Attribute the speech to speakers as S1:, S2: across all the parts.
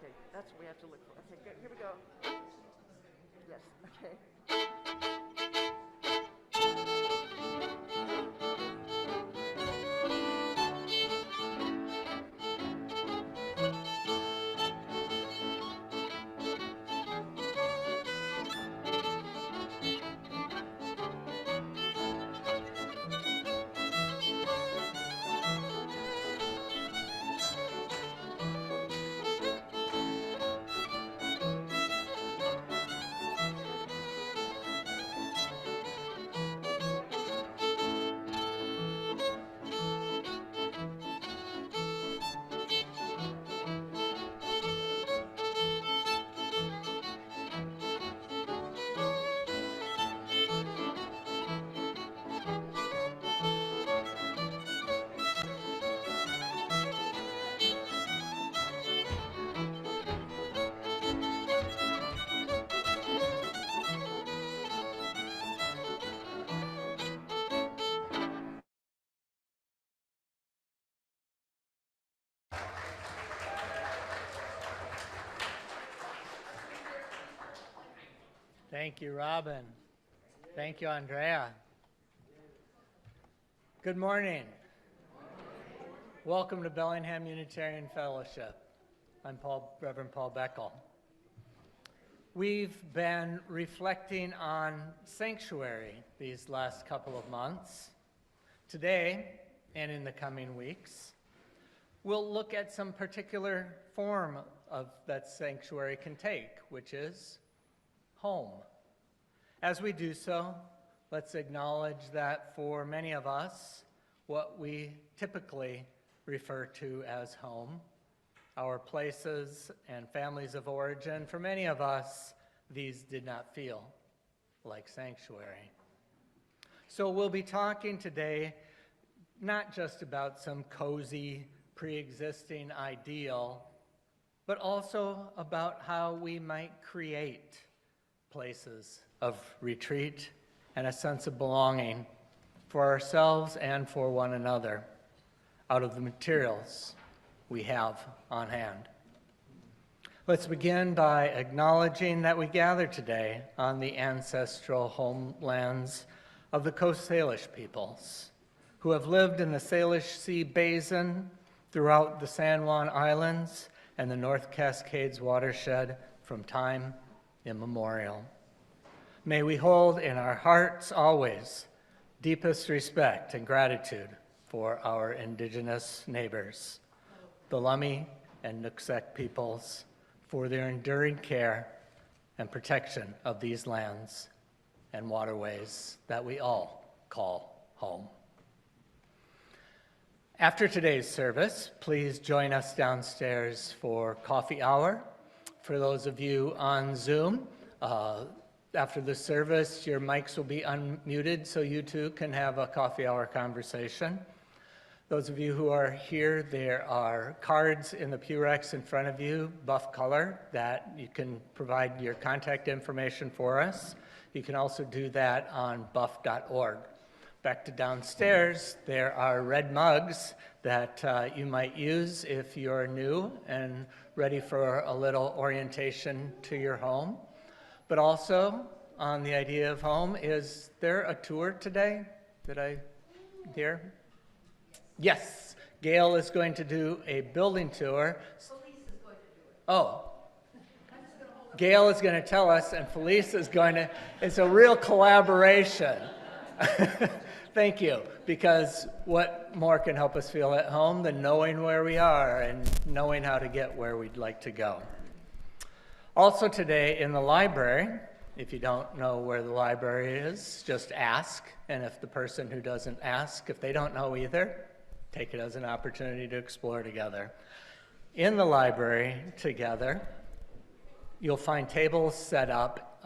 S1: Okay, that's what we have to look for. Okay, good. Here we go. Yes, okay.
S2: Thank you, Robin. Thank you, Andrea. Good morning. Welcome to Bellingham Unitarian Fellowship. I'm Reverend Paul Beckel. We've been reflecting on sanctuary these last couple of months. Today, and in the coming weeks, we'll look at some particular form of that sanctuary can take, which is home. As we do so, let's acknowledge that for many of us, what we typically refer to as home, our places and families of origin, for many of us, these did not feel like sanctuary. So we'll be talking today not just about some cozy, pre-existing ideal, but also about how we might create places of retreat and a sense of belonging for ourselves and for one another out of the materials we have on hand. Let's begin by acknowledging that we gather today on the ancestral homelands of the Coast Salish peoples, who have lived in the Salish Sea Basin throughout the San Juan Islands and the North Cascades watershed from time immemorial. May we hold in our hearts always deepest respect and gratitude for our indigenous neighbors, the Lummi and Nooksack peoples, for their enduring care and protection of these lands and waterways that we all call home. After today's service, please join us downstairs for coffee hour. For those of you on Zoom, after the service, your mics will be unmuted so you too can have a coffee hour conversation. Those of you who are here, there are cards in the pew racks in front of you, buff color, that you can provide your contact information for us. You can also do that on buff.org. Back to downstairs, there are red mugs that you might use if you're new and ready for a little orientation to your home. But also, on the idea of home, is there a tour today? Did I hear? Yes, Gail is going to do a building tour.
S3: Felice is going to do it.
S2: Oh, Gail is going to tell us, and Felice is going to, it's a real collaboration. Thank you, because what more can help us feel at home than knowing where we are and knowing how to get where we'd like to go. Also today in the library, if you don't know where the library is, just ask. And if the person who doesn't ask, if they don't know either, take it as an opportunity to explore together. In the library together, you'll find tables set up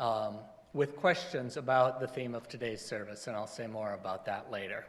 S2: with questions about the theme of today's service, and I'll say more about that later.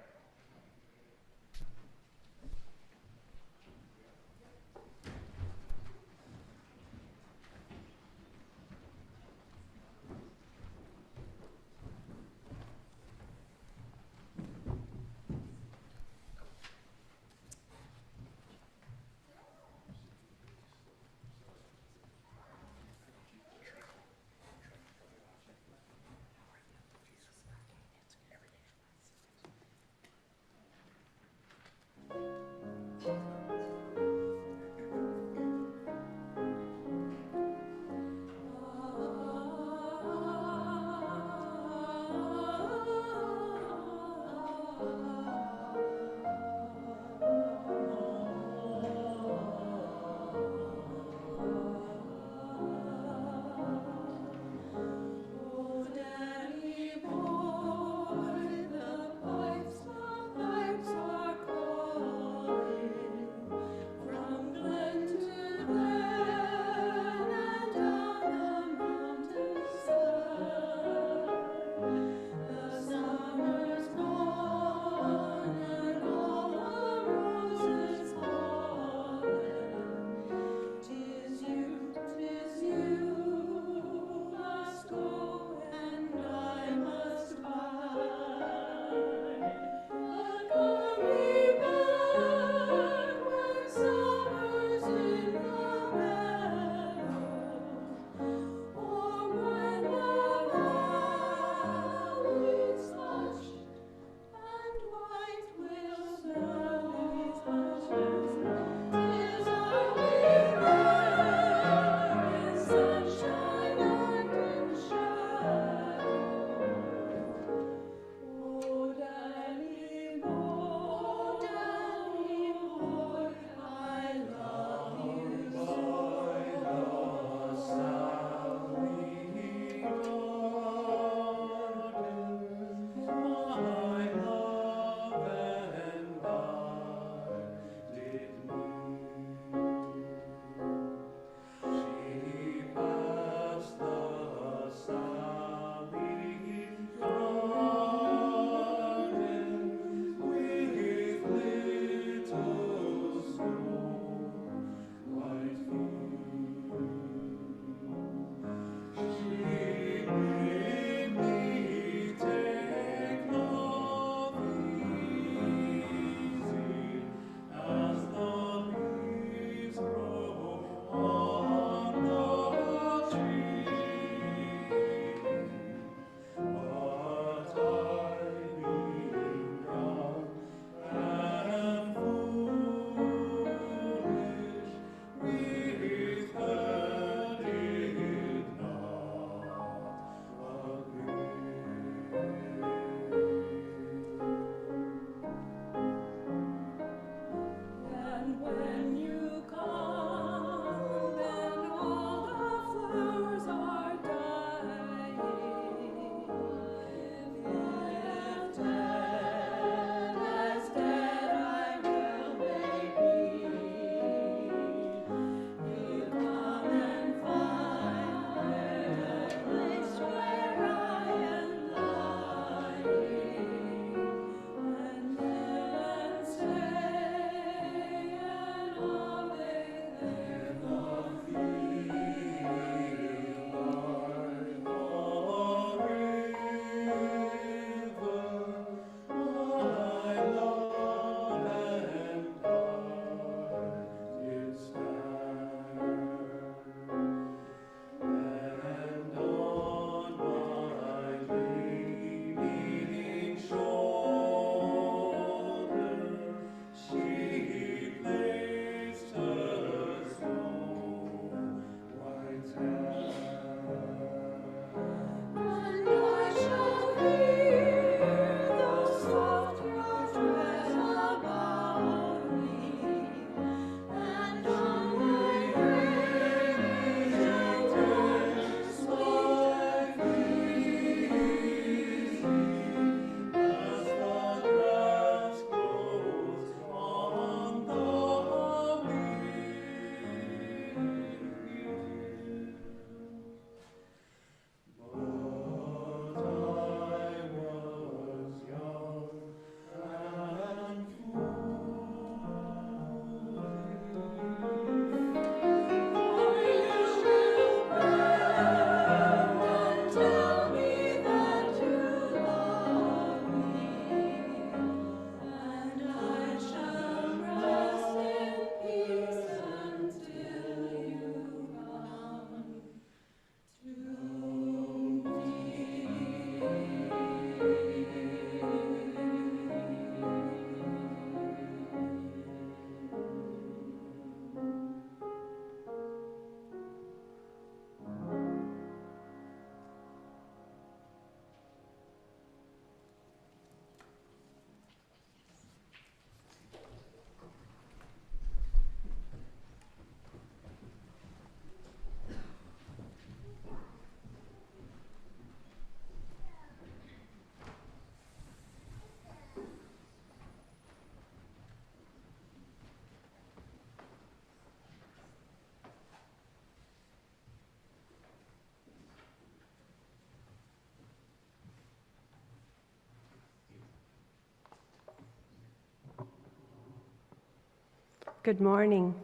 S3: Good morning.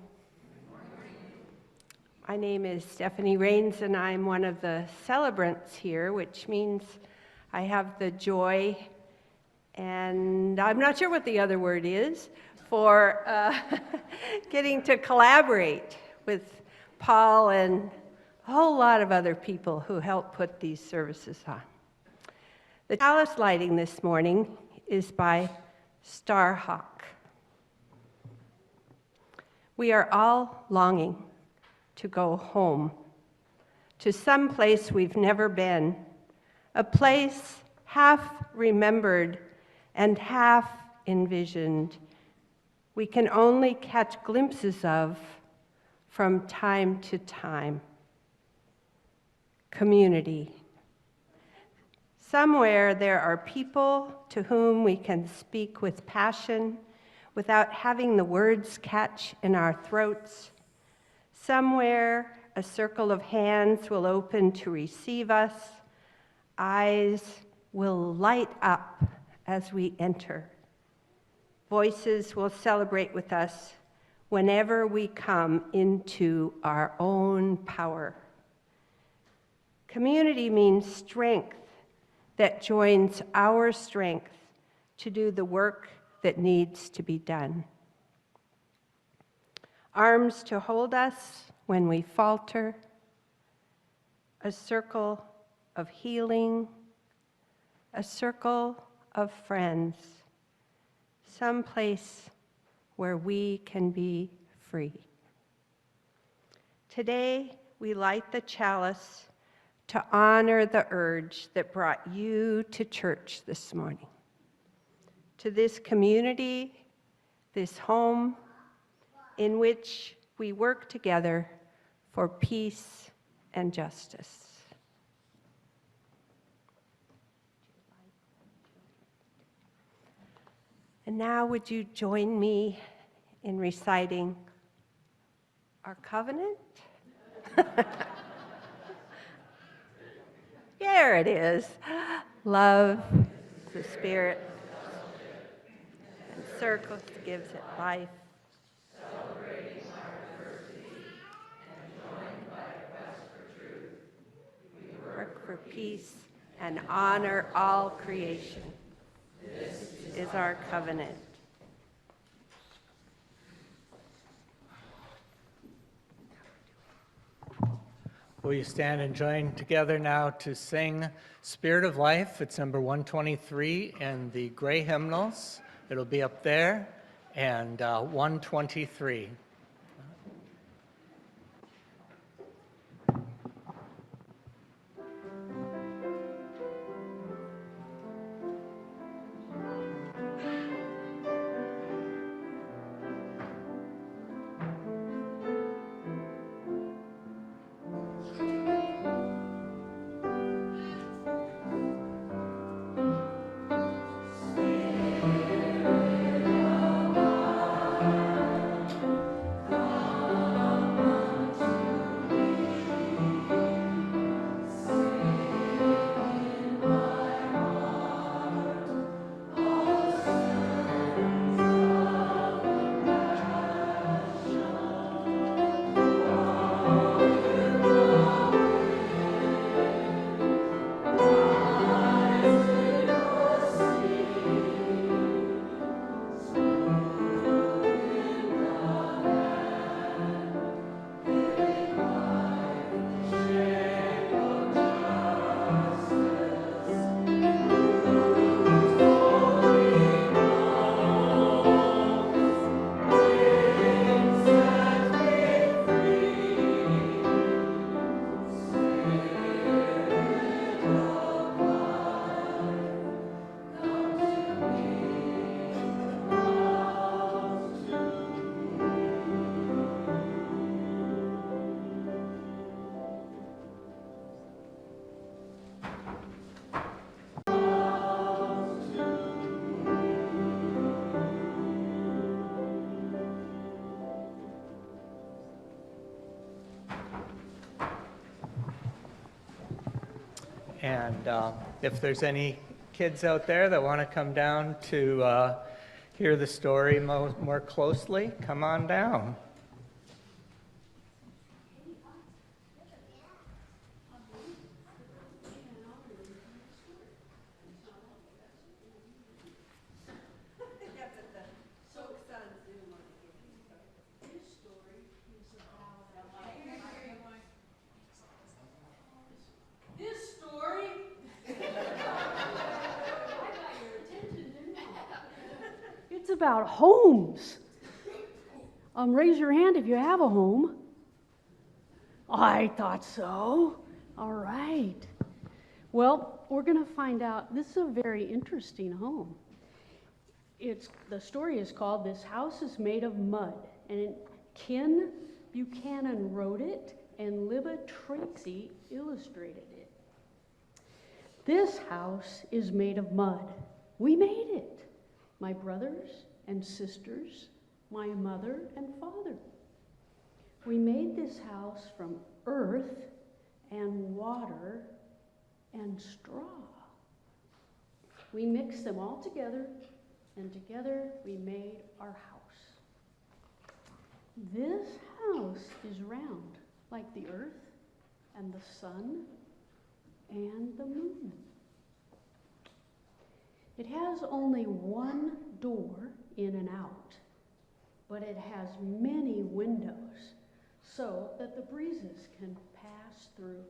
S3: My name is Stephanie Rains, and I'm one of the celebrants here, which means I have the joy, and I'm not sure what the other word is, for getting to collaborate with Paul and a whole lot of other people who helped put these services on. The chalice lighting this morning is by Starhawk. We are all longing to go home, to some place we've never been, a place half remembered and half envisioned, we can only catch glimpses of from time to time. Community. Somewhere there are people to whom we can speak with passion without having the words catch in our throats. Somewhere a circle of hands will open to receive us. Eyes will light up as we enter. Voices will celebrate with us whenever we come into our own power. Community means strength that joins our strength to do the work that needs to be done. Arms to hold us when we falter, a circle of healing, a circle of friends, someplace where we can be free. Today, we light the chalice to honor the urge that brought you to church this morning, to this community, this home in which we work together for peace and justice. And now would you join me in reciting our covenant? There it is. Love, the Spirit, and circles gives it life. Celebrating our diversity and joined by a quest for truth, we work for peace and honor all creation. This is our covenant.
S2: Will you stand and join together now to sing Spirit of Life? It's number 123 in the gray hymnals. It'll be up there, and 123. And if there's any kids out there that want to come down to hear the story more closely, come on down.
S4: It's about homes. Raise your hand if you have a home. I thought so. All right. Well, we're going to find out. This is a very interesting home. The story is called "This House is Made of Mud," and Ken Buchanan wrote it, and Liva Tracy illustrated it. This house is made of mud. We made it. My brothers and sisters, my mother and father. We made this house from earth and water and straw. We mixed them all together, and together we made our house. This house is round, like the earth and the sun and the moon. It has only one door in and out, but it has many windows so that the breezes can pass through.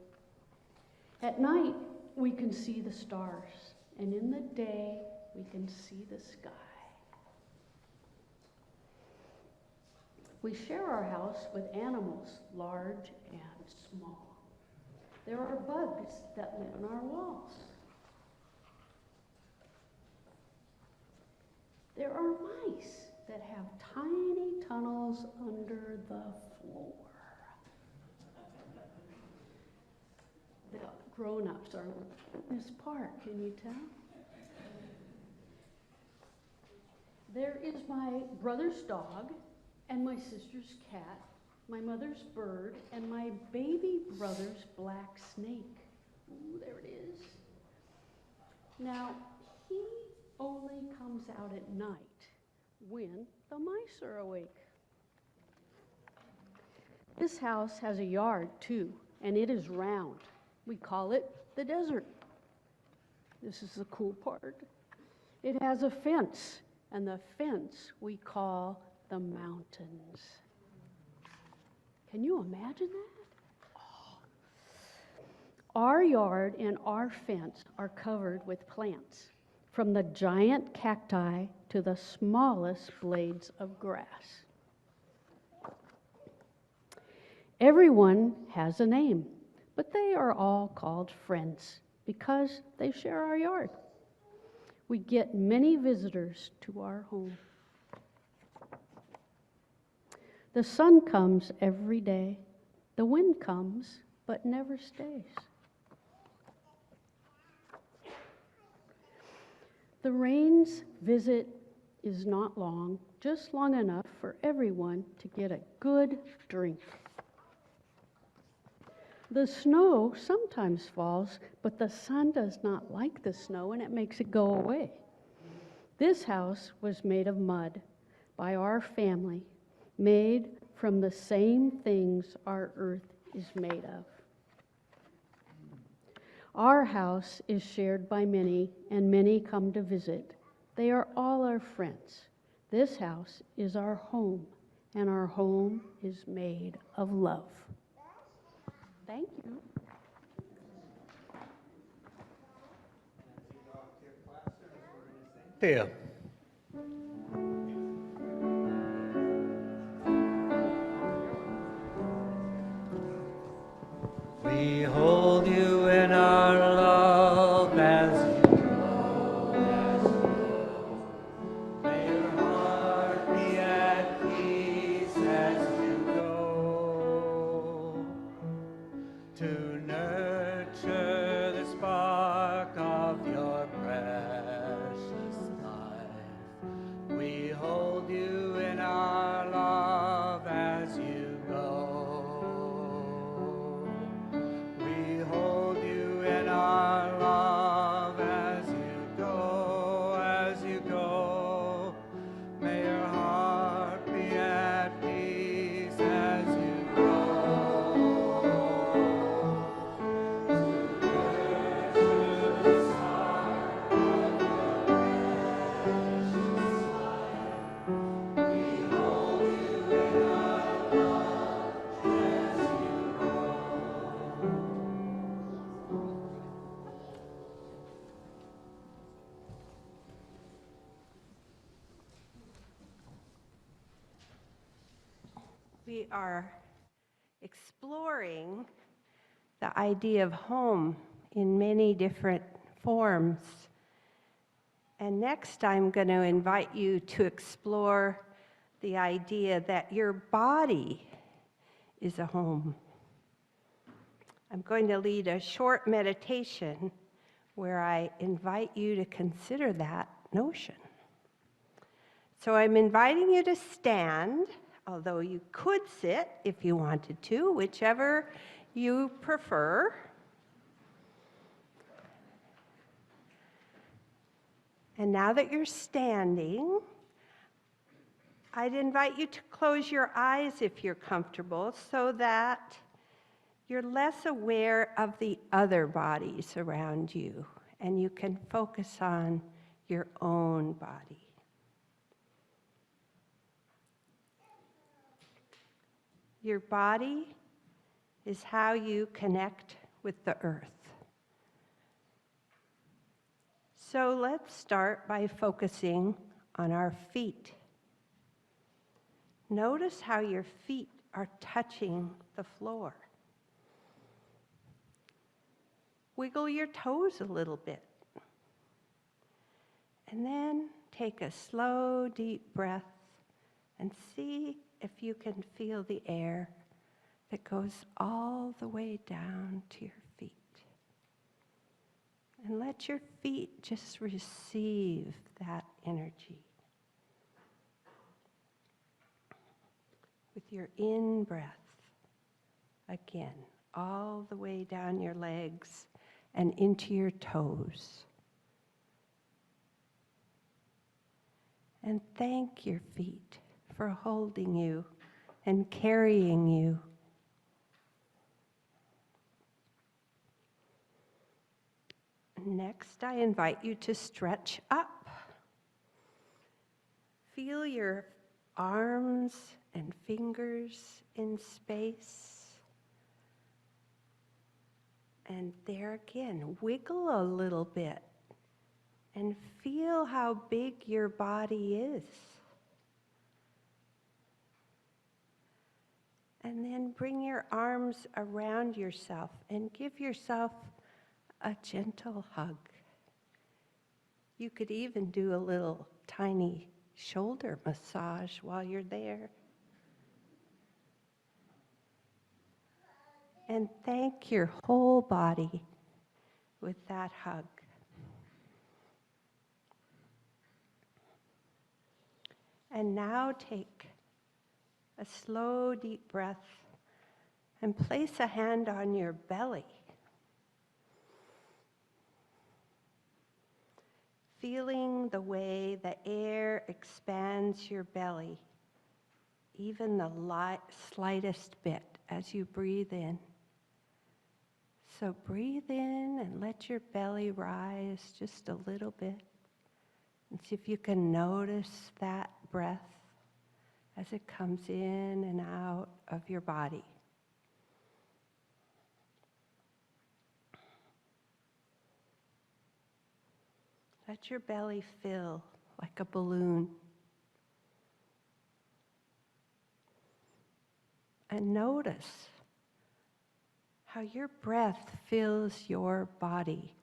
S4: At night, we can see the stars, and in the day, we can see the sky. We share our house with animals, large and small. There are bugs that live in our walls. There are mice that have tiny tunnels under the floor. The grown-ups are in this park, can you tell? There is my brother's dog and my sister's cat, my mother's bird, and my baby brother's black snake. Ooh, there it is. Now, he only comes out at night when the mice are awake. This house has a yard too, and it is round. We call it the desert. This is the cool part. It has a fence, and the fence we call the mountains. Can you imagine that? Oh. Our yard and our fence are covered with plants, from the giant cacti to the smallest blades of grass. Everyone has a name, but they are all called friends because they share our yard. We get many visitors to our home. The sun comes every day. The wind comes, but never stays. The rain's visit is not long, just long enough for everyone to get a good drink. The snow sometimes falls, but the sun does not like the snow and it makes it go away. This house was made of mud by our family, made from the same things our earth is made of. Our house is shared by many, and many come to visit. They are all our friends. This house is our home, and our home is made of love. Thank you.
S2: See you. We hold you in our love as you go. May your heart be at peace as you go. To nurture the spark of your precious life.
S3: We are exploring the idea of home in many different forms. And next, I'm going to invite you to explore the idea that your body is a home. I'm going to lead a short meditation where I invite you to consider that notion. So I'm inviting you to stand, although you could sit if you wanted to, whichever you prefer. And now that you're standing, I'd invite you to close your eyes if you're comfortable so that you're less aware of the other bodies around you and you can focus on your own body. Your body is how you connect with the earth. So let's start by focusing on our feet. Notice how your feet are touching the floor. Wiggle your toes a little bit. And then take a slow, deep breath and see if you can feel the air that goes all the way down to your feet. And let your feet just receive that energy. With your in-breath, again, all the way down your legs and into your toes. And thank your feet for holding you and carrying you. Next, I invite you to stretch up. Feel your arms and fingers in space. And there again, wiggle a little bit and feel how big your body is. And then bring your arms around yourself and give yourself a gentle hug. You could even do a little tiny shoulder massage while you're there. And thank your whole body with that hug. And now take a slow, deep breath and place a hand on your belly. Feeling the way the air expands your belly, even the slightest bit as you breathe in. So breathe in and let your belly rise just a little bit. And see if you can notice that breath as it comes in and out of your body. Let your belly fill like a balloon. And notice how your breath fills your body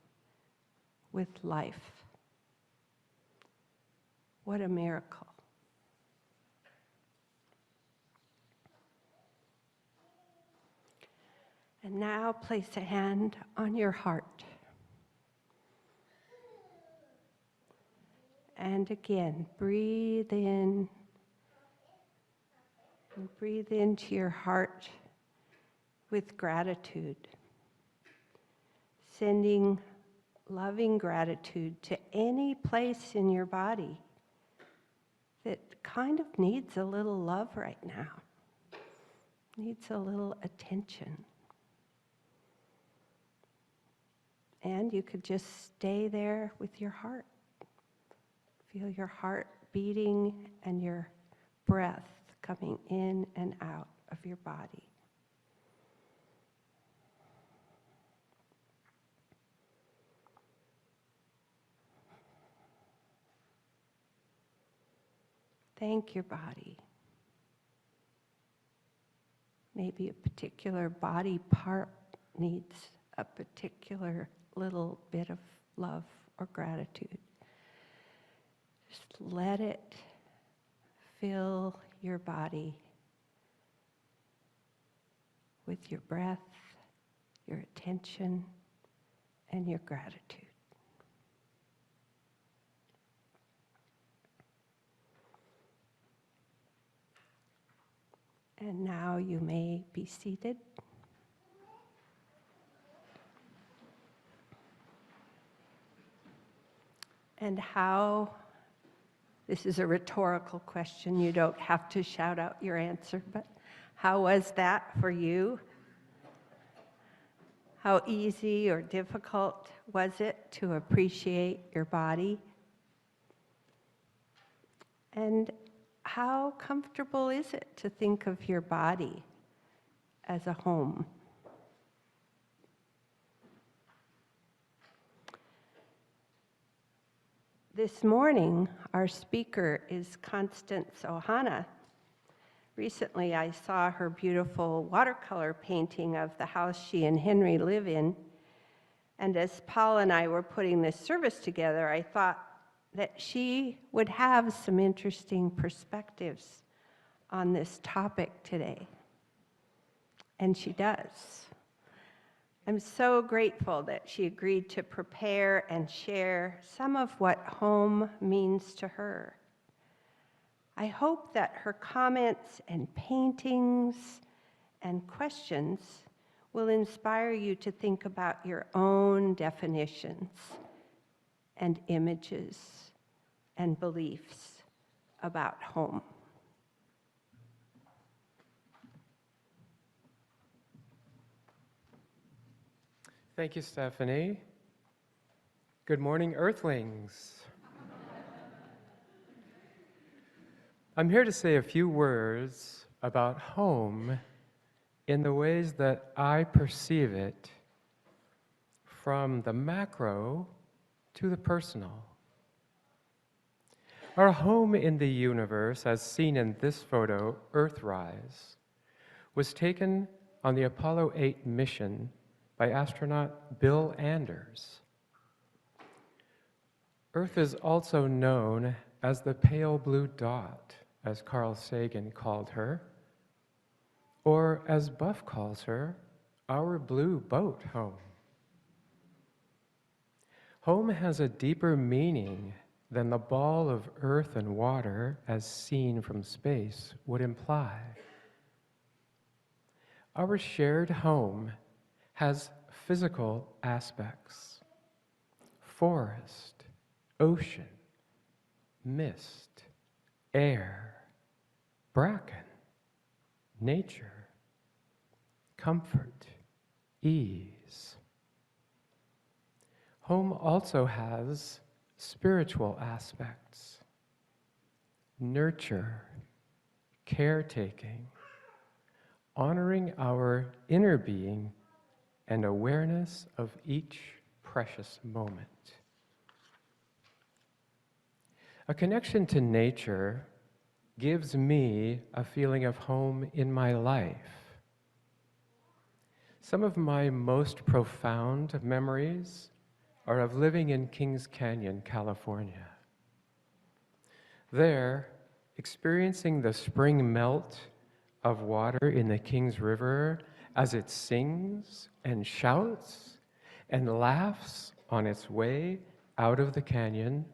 S3: with life. What a miracle. And now place a hand on your heart. And again, breathe in. And breathe into your heart with gratitude. Sending loving gratitude to any place in your body that kind of needs a little love right now, needs a little attention. And you could just stay there with your heart. Feel your heart beating and your breath coming in and out of your body. Thank your body. Maybe a particular body part needs a particular little bit of love or gratitude. Just let it fill your body with your breath, your attention, and your gratitude. And now you may be seated. And how, this is a rhetorical question, you don't have to shout out your answer, but how was that for you? How easy or difficult was it to appreciate your body? And how comfortable is it to think of your body as a home? This morning, our speaker is Constance Ohana. Recently, I saw her beautiful watercolor painting of the house she and Henry live in. And as Paul and I were putting this service together, I thought that she would have some interesting perspectives on this topic today. And she does. I'm so grateful that she agreed to prepare and share some of what home means to her. I hope that her comments and paintings and questions will inspire you to think about your own definitions and images and beliefs about home.
S5: Thank you, Stephanie. Good morning, Earthlings. I'm here to say a few words about home in the ways that I perceive it from the macro to the personal. Our home in the universe, as seen in this photo, Earthrise, was taken on the Apollo 8 mission by astronaut Bill Anders. Earth is also known as the pale blue dot, as Carl Sagan called her, or as Buff calls her, our blue boat home. Home has a deeper meaning than the ball of earth and water, as seen from space, would imply. Our shared home has physical aspects: forest, ocean, mist, air, bracken, nature, comfort, ease. Home also has spiritual aspects: nurture, caretaking, honoring our inner being, and awareness of each precious moment. A connection to nature gives me a feeling of home in my life. Some of my most profound memories are of living in Kings Canyon, California. There, experiencing the spring melt of water in the Kings River as it sings and shouts and laughs on its way out of the canyon,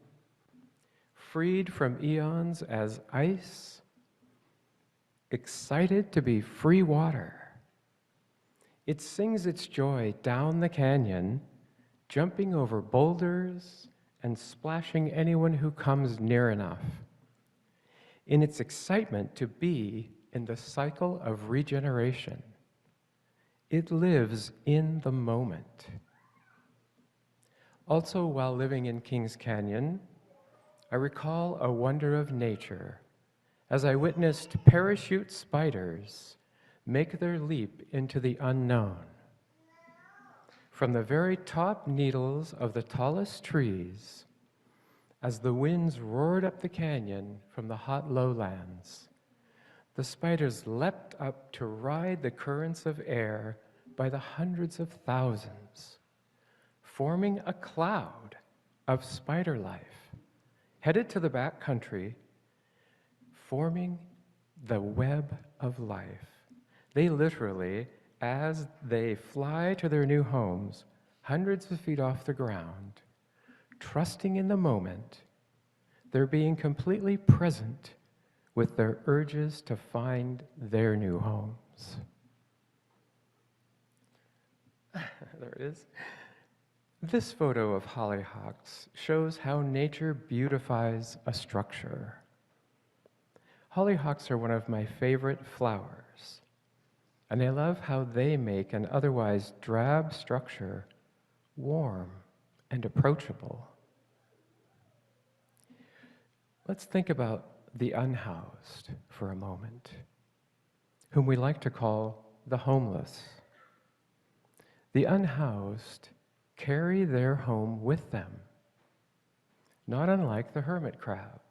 S5: freed from eons as ice, excited to be free water. It sings its joy down the canyon, jumping over boulders and splashing anyone who comes near enough, in its excitement to be in the cycle of regeneration. It lives in the moment. Also, while living in Kings Canyon, I recall a wonder of nature as I witnessed parachute spiders make their leap into the unknown. From the very top needles of the tallest trees, as the winds roared up the canyon from the hot lowlands, The spiders leapt up to ride the currents of air by the hundreds of thousands, forming a cloud of spider life, headed to the back country, forming the web of life. They literally, as they fly to their new homes, hundreds of feet off the ground, trusting in the moment, they're being completely present with their urges to find their new homes. There it is. This photo of hollyhocks shows how nature beautifies a structure. Hollyhocks are one of my favorite flowers, and I love how they make an otherwise drab structure warm and approachable. Let's think about the unhoused for a moment, whom we like to call the homeless. The unhoused carry their home with them, not unlike the hermit crab.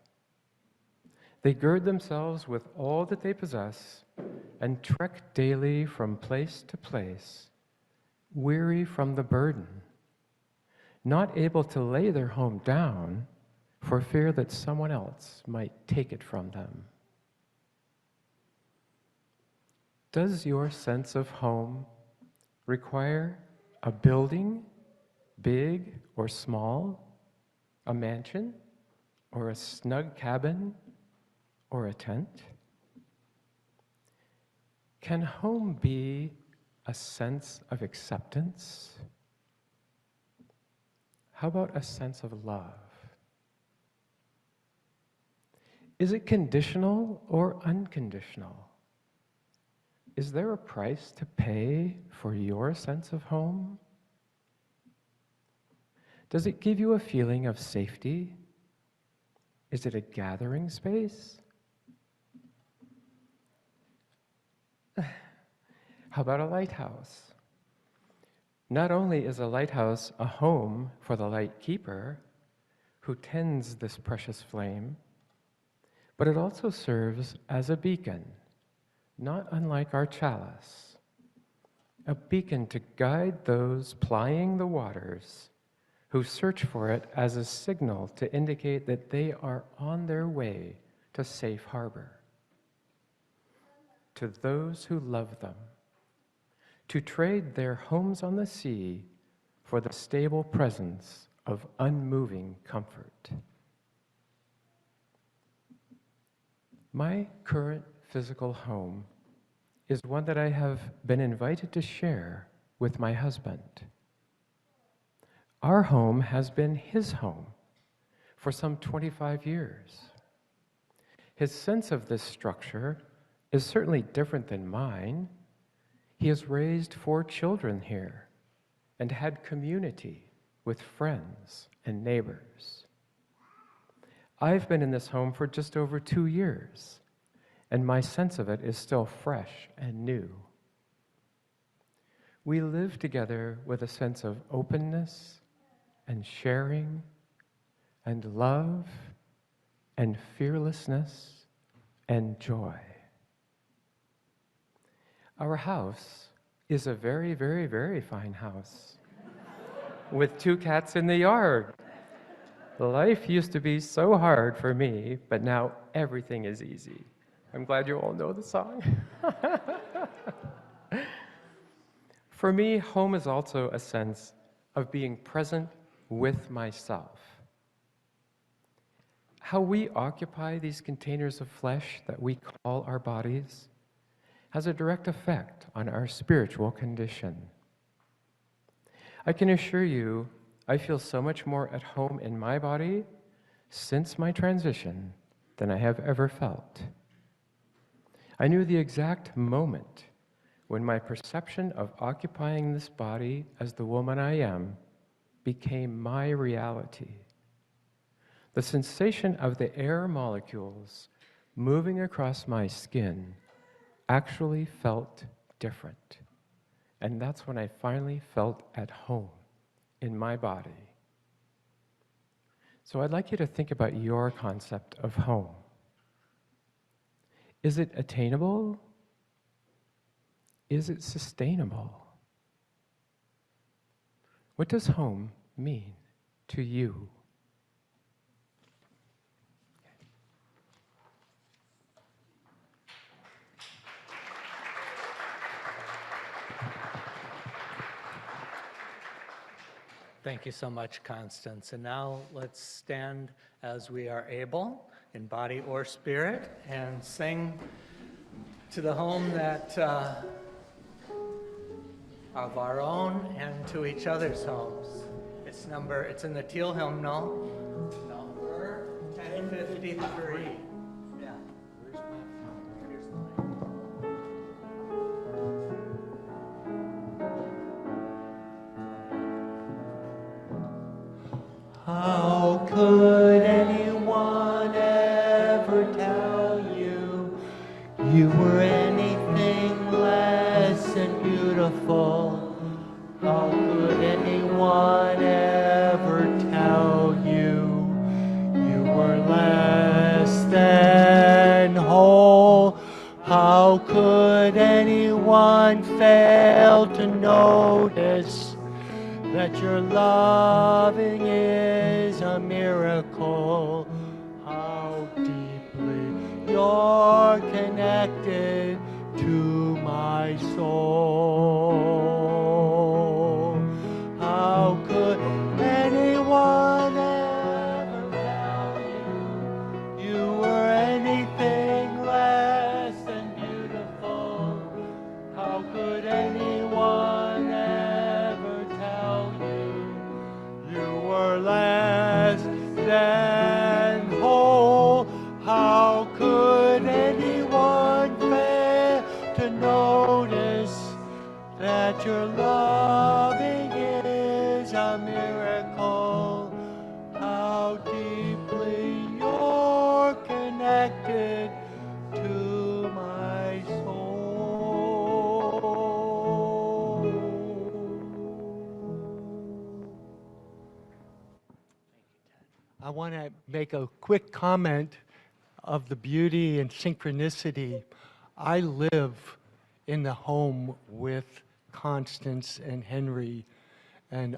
S5: They gird themselves with all that they possess and trek daily from place to place, weary from the burden, not able to lay their home down for fear that someone else might take it from them. Does your sense of home require a building, big or small, a mansion, or a snug cabin, or a tent? Can home be a sense of acceptance? How about a sense of love? Is it conditional or unconditional? Is there a price to pay for your sense of home? Does it give you a feeling of safety? Is it a gathering space? How about a lighthouse? Not only is a lighthouse a home for the light keeper who tends this precious flame, but it also serves as a beacon, not unlike our chalice, a beacon to guide those plying the waters who search for it as a signal to indicate that they are on their way to safe harbor. To those who love them, to trade their homes on the sea for the stable presence of unmoving comfort. My current physical home is one that I have been invited to share with my husband. Our home has been his home for some 25 years. His sense of this structure is certainly different than mine. He has raised 4 children here and had community with friends and neighbors. I've been in this home for just over 2 years, and my sense of it is still fresh and new. We live together with a sense of openness and sharing and love and fearlessness and joy. Our house is a very, very, very fine house with 2 cats in the yard. Life used to be so hard for me, but now everything is easy. I'm glad you all know the song. For me, home is also a sense of being present with myself. How we occupy these containers of flesh that we call our bodies has a direct effect on our spiritual condition. I can assure you, I feel so much more at home in my body since my transition than I have ever felt. I knew the exact moment when my perception of occupying this body as the woman I am became my reality. The sensation of the air molecules moving across my skin actually felt different. And that's when I finally felt at home in my body. So I'd like you to think about your concept of home. Is it attainable? Is it sustainable? What does home mean to you?
S2: Thank you so much, Constance. And now let's stand as we are able, in body or spirit, and sing to the home that of our own and to each other's homes. It's in the Teal hymnal, number 1053. Yeah. Where's my, here's the mic.
S6: How could anyone ever tell you you were anything less than beautiful? How could anyone ever tell you you were less than whole? How could anyone fail to notice that your loving is a miracle? How deeply you're connected to my soul. How could anyone ever tell you you were anything less than beautiful? How could anyone ever tell you you were less than whole? How could anyone fail to notice that your loving is a miracle? How deeply you're connected to my soul. I want to make a quick comment of the beauty and synchronicity. I live in the home with Constance and Henry, and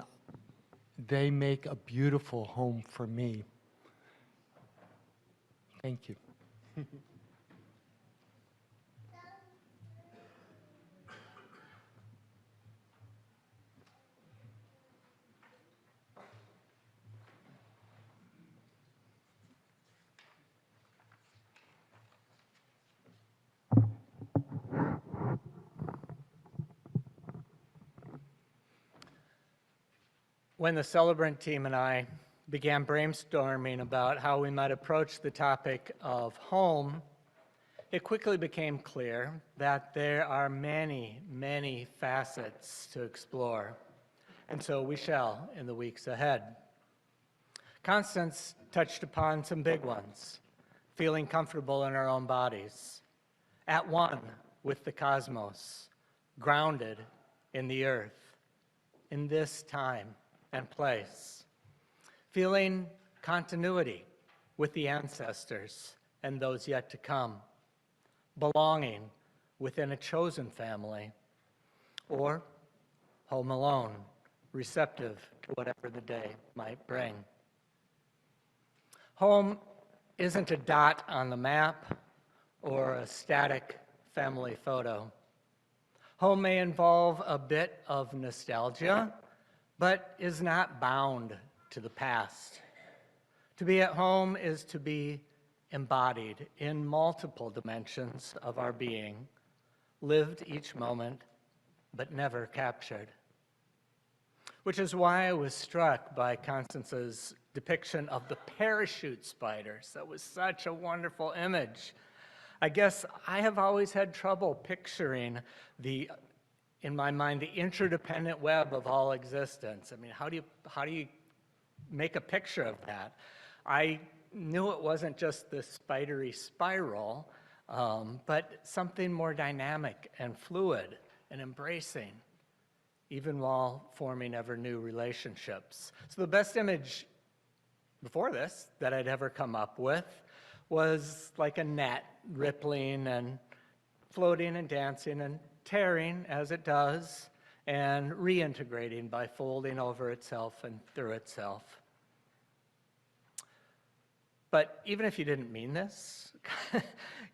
S6: they make a beautiful home for me. Thank you.
S2: When the celebrant team and I began brainstorming about how we might approach the topic of home, it quickly became clear that there are many, many facets to explore, and so we shall in the weeks ahead. Constance touched upon some big ones: feeling comfortable in our own bodies, at one with the cosmos, grounded in the earth, in this time and place, feeling continuity with the ancestors and those yet to come, belonging within a chosen family, or home alone, receptive to whatever the day might bring. Home isn't a dot on the map or a static family photo. Home may involve a bit of nostalgia, but is not bound to the past. To be at home is to be embodied in multiple dimensions of our being, lived each moment, but never captured. Which is why I was struck by Constance's depiction of the parachute spiders. That was such a wonderful image. I guess I have always had trouble picturing in my mind, the interdependent web of all existence. I mean, how do you make a picture of that? I knew it wasn't just the spidery spiral, but something more dynamic and fluid and embracing, even while forming ever new relationships. So the best image before this that I'd ever come up with was like a net, rippling and floating and dancing and tearing as it does, and reintegrating by folding over itself and through itself. But even if you didn't mean this,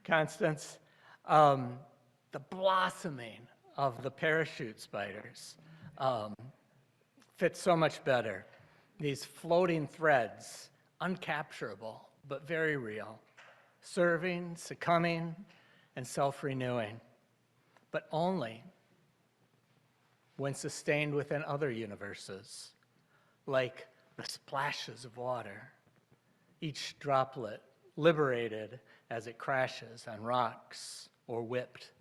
S2: Constance, the blossoming of the parachute spiders fits so much better. These floating threads, uncapturable, but very real, serving, succumbing, and self-renewing, but only when sustained within other universes, like the splashes of water, each droplet liberated as it crashes on rocks or whipped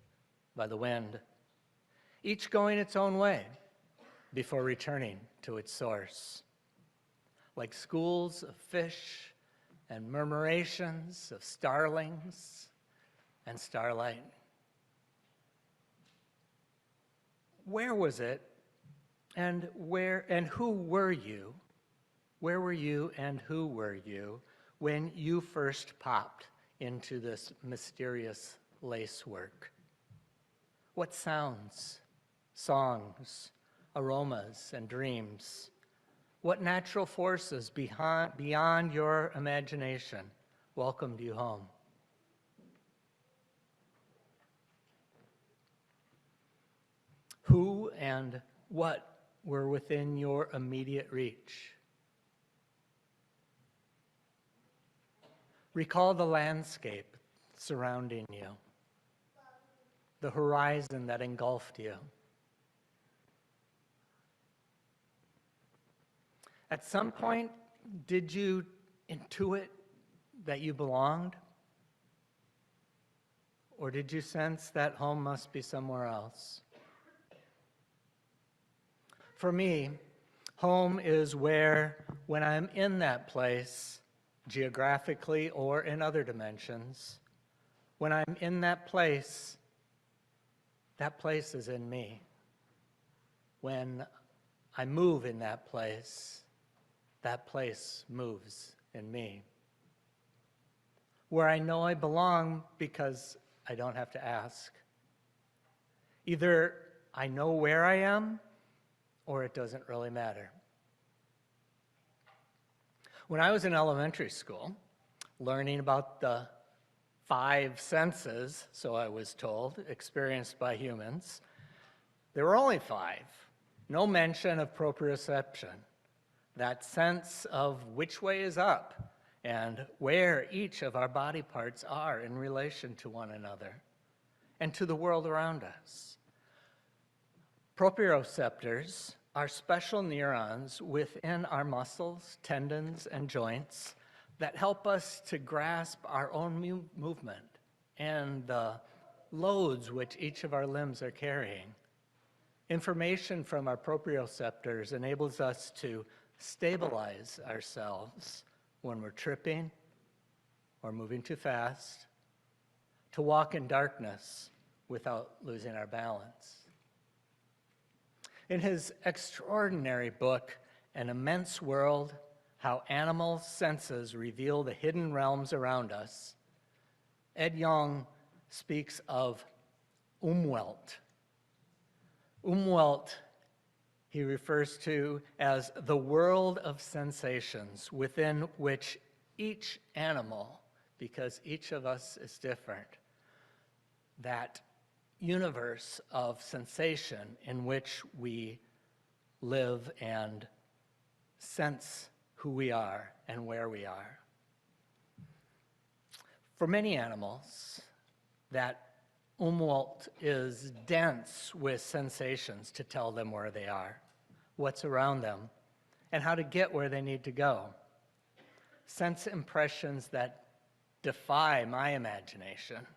S2: by the wind, each going its own way before returning to its source, like schools of fish and murmurations of starlings and starlight. Where was it, and who were you? Where were you and who were you when you first popped into this mysterious lacework? What sounds, songs, aromas, and dreams? What natural forces beyond your imagination welcomed you home? Who and what were within your immediate reach? Recall the landscape surrounding you, the horizon that engulfed you. At some point, did you intuit that you belonged? Or did you sense that home must be somewhere else? For me, home is where, when I'm in that place, geographically or in other dimensions, when I'm in that place is in me. When I move in that place moves in me. Where I know I belong because I don't have to ask. Either I know where I am, or it doesn't really matter. When I was in elementary school, learning about the 5 senses, so I was told, experienced by humans, there were only 5. No mention of proprioception, that sense of which way is up and where each of our body parts are in relation to one another and to the world around us. Proprioceptors are special neurons within our muscles, tendons, and joints that help us to grasp our own movement and the loads which each of our limbs are carrying. Information from our proprioceptors enables us to stabilize ourselves when we're tripping or moving too fast, to walk in darkness without losing our balance. In his extraordinary book, An Immense World, How Animal Senses Reveal the Hidden Realms Around Us, Ed Yong speaks of Umwelt. Umwelt he refers to as the world of sensations within which each animal, because each of us is different, that universe of sensation in which we live and sense who we are and where we are. For many animals, that Umwelt is dense with sensations to tell them where they are, what's around them, and how to get where they need to go. Sense impressions that defy my imagination.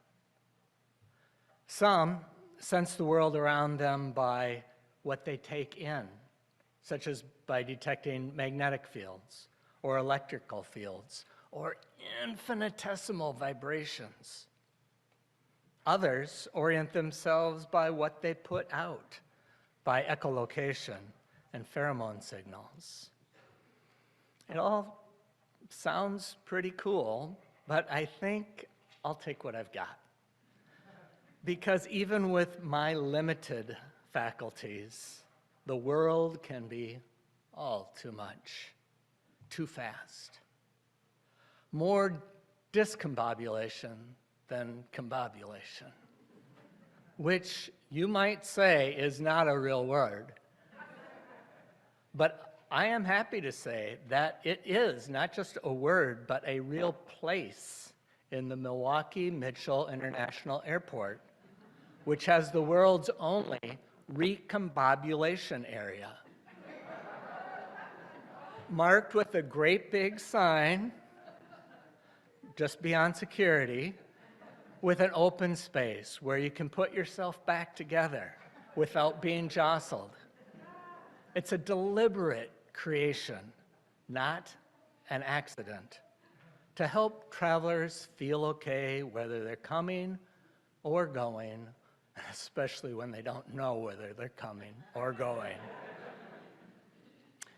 S2: Some sense the world around them by what they take in, such as by detecting magnetic fields or electrical fields or infinitesimal vibrations. Others orient themselves by what they put out, by echolocation and pheromone signals. It all sounds pretty cool, but I think I'll take what I've got. Because even with my limited faculties, the world can be all too much, too fast. More discombobulation than combobulation, which you might say is not a real word. But I am happy to say that it is not just a word, but a real place in the Milwaukee Mitchell International Airport, which has the world's only recombobulation area, marked with a great big sign just beyond security, with an open space where you can put yourself back together without being jostled. It's a deliberate creation, not an accident, to help travelers feel okay whether they're coming or going, especially when they don't know whether they're coming or going.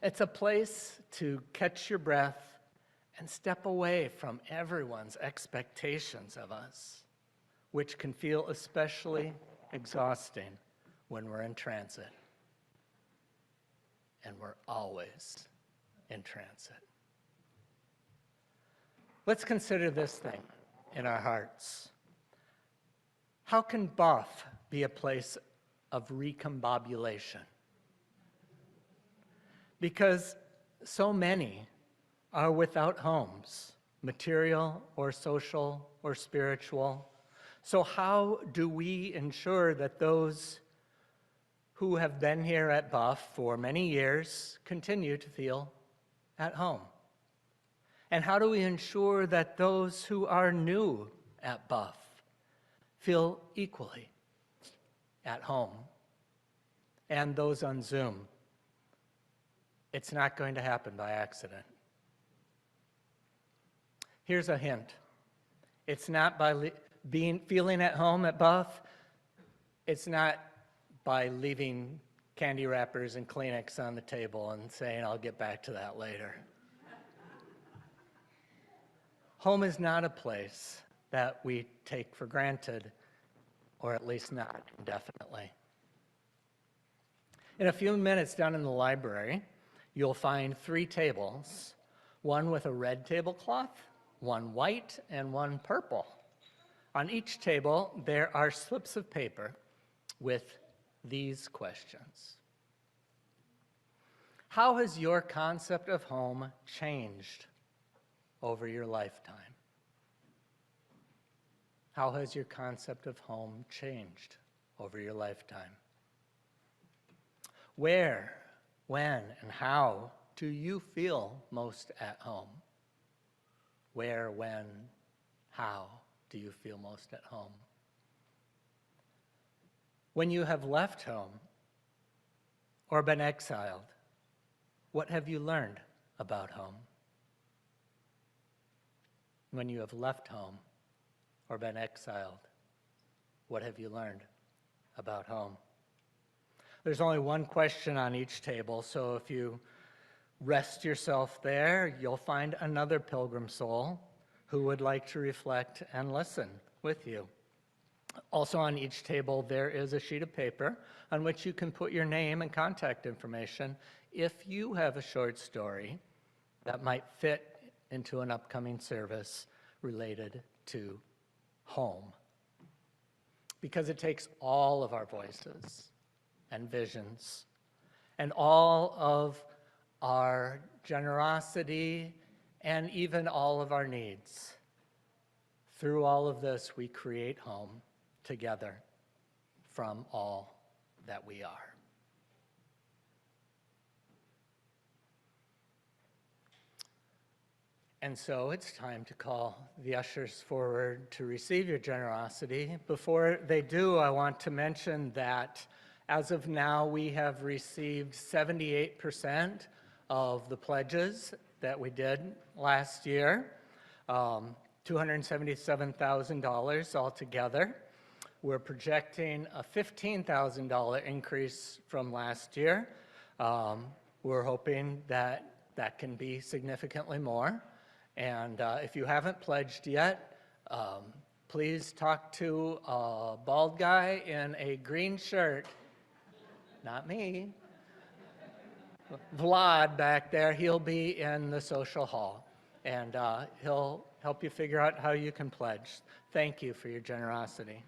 S2: It's a place to catch your breath and step away from everyone's expectations of us, which can feel especially exhausting when we're in transit. And we're always in transit. Let's consider this thing in our hearts. How can Buff be a place of recombobulation? Because so many are without homes, material or social or spiritual. So how do we ensure that those who have been here at Buff for many years continue to feel at home? And how do we ensure that those who are new at Buff feel equally at home? And those on Zoom, it's not going to happen by accident. Here's a hint. It's not by feeling at home at Buff. It's not by leaving candy wrappers and Kleenex on the table and saying, I'll get back to that later. Home is not a place that we take for granted, or at least not indefinitely. In a few minutes down in the library, you'll find 3 tables, one with a red tablecloth, one white, and one purple. On each table, there are slips of paper with these questions. How has your concept of home changed over your lifetime? How has your concept of home changed over your lifetime? Where, when, and how do you feel most at home? Where, when, how do you feel most at home? When you have left home or been exiled, what have you learned about home? When you have left home or been exiled, what have you learned about home? There's only one question on each table, so if you rest yourself there, you'll find another pilgrim soul who would like to reflect and listen with you. Also on each table, there is a sheet of paper on which you can put your name and contact information if you have a short story that might fit into an upcoming service related to home. Because it takes all of our voices and visions and all of our generosity and even all of our needs. Through all of this, we create home together from all that we are. And so it's time to call the ushers forward to receive your generosity. Before they do, I want to mention that as of now, we have received 78% of the pledges that we did last year, $277,000 altogether. We're projecting a $15,000 increase from last year. We're hoping that that can be significantly more. And if you haven't pledged yet, please talk to a bald guy in a green shirt. Not me. Vlad back there, he'll be in the social hall. And he'll help you figure out how you can pledge. Thank you for your generosity.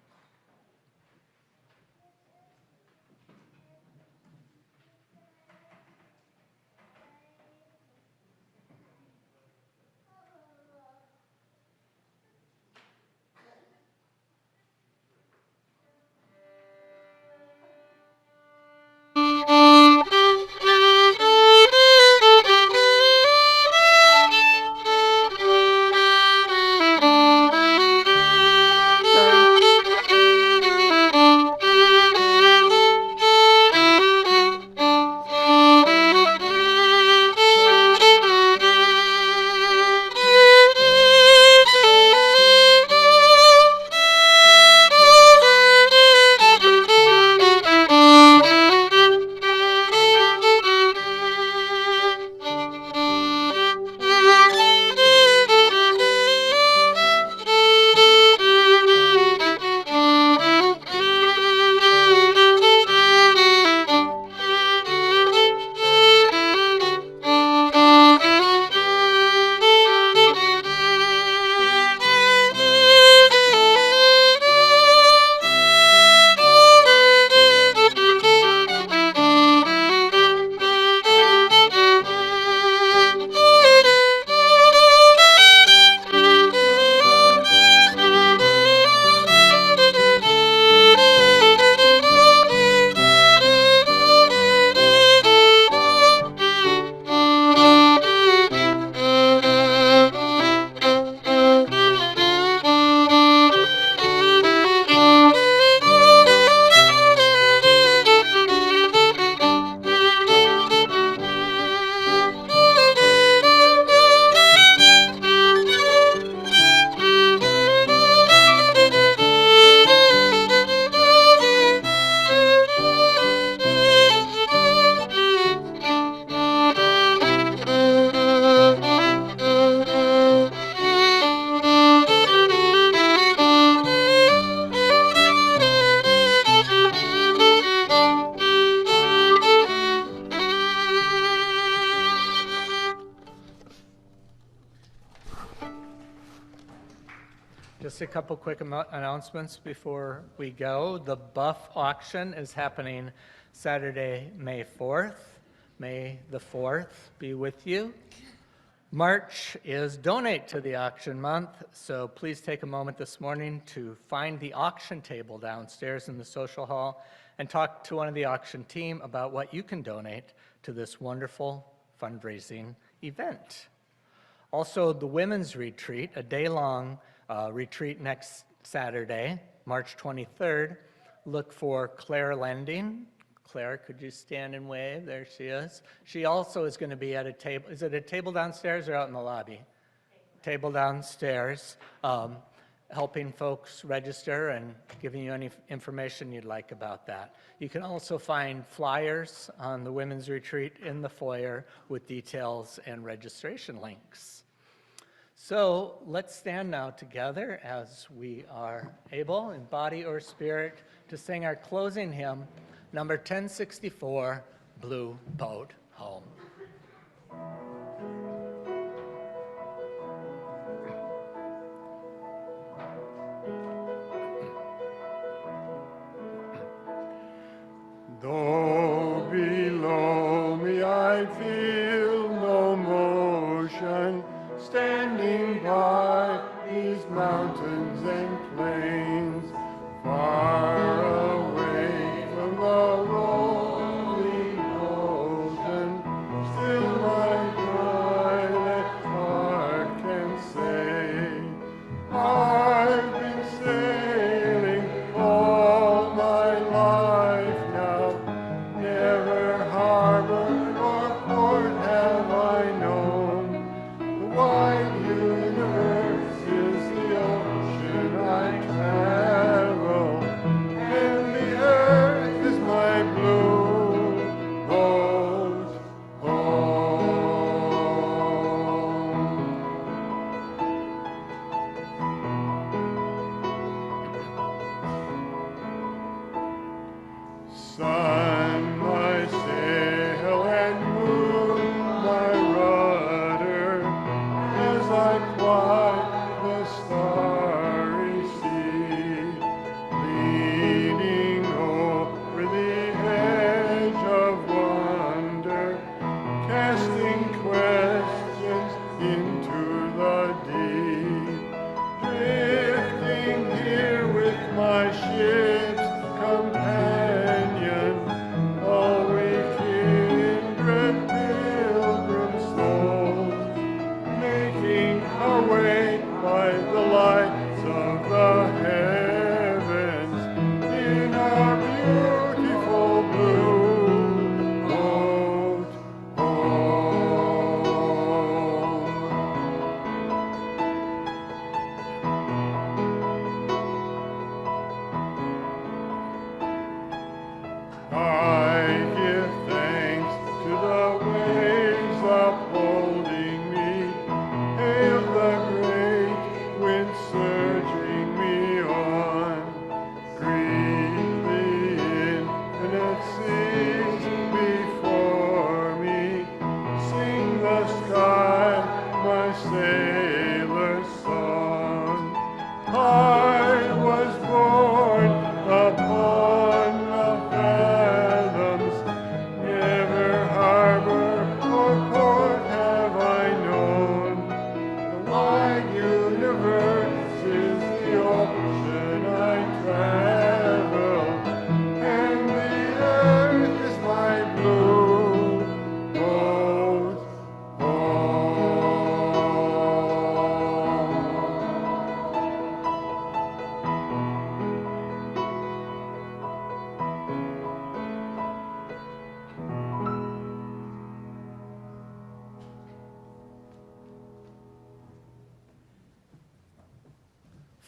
S2: Just a couple quick announcements before we go. The Buff auction is happening Saturday, May 4th. May the 4th be with you. March is Donate to the Auction Month, so please take a moment this morning to find the auction table downstairs in the social hall and talk to one of the auction team about what you can donate to this wonderful fundraising event. Also, the Women's Retreat, a day-long retreat next Saturday, March 23rd. Look for Claire Lending. Claire, could you stand and wave? There she is. She also is going to be at a table. Is it a table downstairs or out in the lobby? Table downstairs, helping folks register and giving you any information you'd like about that. You can also find flyers on the Women's Retreat in the foyer with details and registration links. So let's stand now together as we are able, in body or spirit, to sing our closing hymn, number 1064, Blue Boat Home.
S7: Though below me I feel no motion, standing by these mountains and plains, far away from the rolling ocean,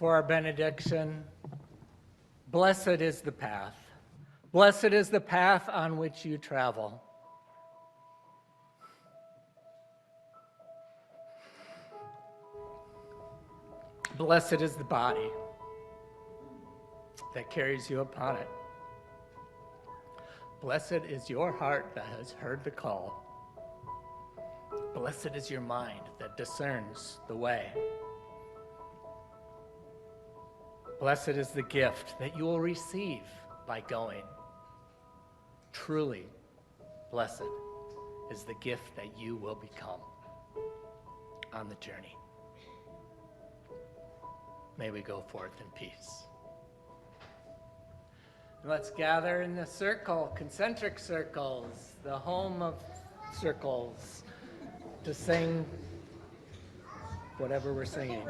S2: For our benediction, blessed is the path. Blessed is the path on which you travel. Blessed is the body that carries you upon it. Blessed is your heart that has heard the call. Blessed is your mind that discerns the way. Blessed is the gift that you will receive by going. Truly, blessed is the gift that you will become on the journey. May we go forth in peace. Let's gather in the circle, concentric circles, the home of circles, to sing whatever we're singing.